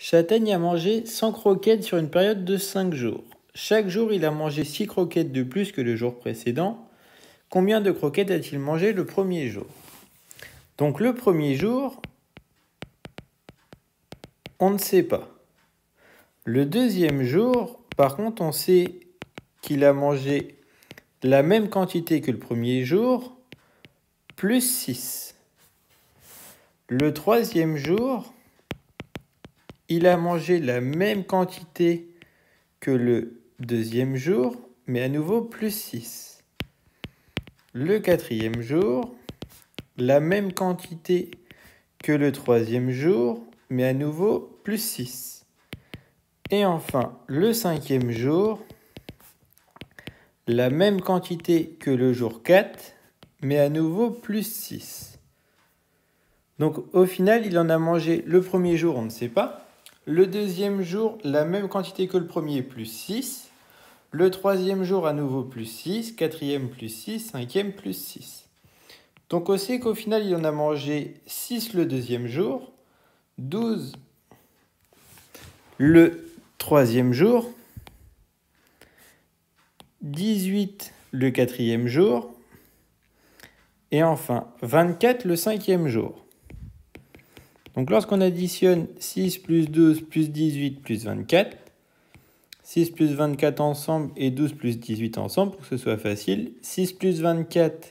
Châtaigne a mangé 100 croquettes sur une période de 5 jours. Chaque jour, il a mangé 6 croquettes de plus que le jour précédent. Combien de croquettes a-t-il mangé le premier jour? Donc le premier jour, on ne sait pas. Le deuxième jour, par contre, on sait qu'il a mangé la même quantité que le premier jour, plus 6. Le troisième jour, il a mangé la même quantité que le deuxième jour, mais à nouveau plus 6. Le quatrième jour, la même quantité que le troisième jour, mais à nouveau plus 6. Et enfin, le cinquième jour, la même quantité que le jour 4, mais à nouveau plus 6. Donc au final, il en a mangé le premier jour, on ne sait pas. Le deuxième jour, la même quantité que le premier, plus 6. Le troisième jour, à nouveau plus 6. Quatrième, plus 6. Cinquième, plus 6. Donc on sait qu'au final, il en a mangé 6 le deuxième jour, 12 le troisième jour, 18 le quatrième jour, et enfin 24 le cinquième jour. Donc lorsqu'on additionne 6 plus 12 plus 18 plus 24, 6 plus 24 ensemble et 12 plus 18 ensemble, pour que ce soit facile, 6 plus 24,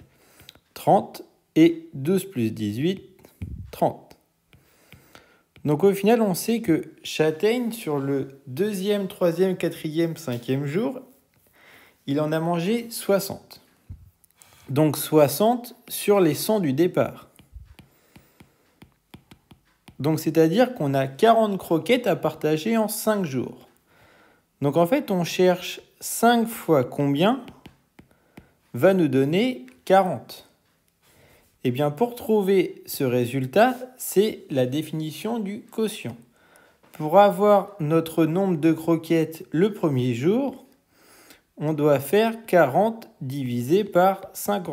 30, et 12 plus 18, 30. Donc au final, on sait que Châtaigne, sur le deuxième, troisième, quatrième, cinquième jour, il en a mangé 60. Donc 60 sur les 100 du départ. Donc c'est-à-dire qu'on a 40 croquettes à partager en 5 jours. Donc en fait, on cherche 5 fois combien va nous donner 40. Eh bien, pour trouver ce résultat, c'est la définition du quotient. Pour avoir notre nombre de croquettes le premier jour, on doit faire 40 divisé par 5.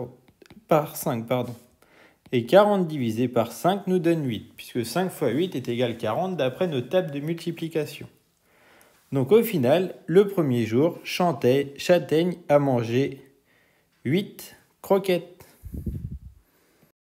Et 40 divisé par 5 nous donne 8, puisque 5 fois 8 est égal à 40 d'après nos tables de multiplication. Donc au final, le premier jour, Châtaigne a mangé 8 croquettes.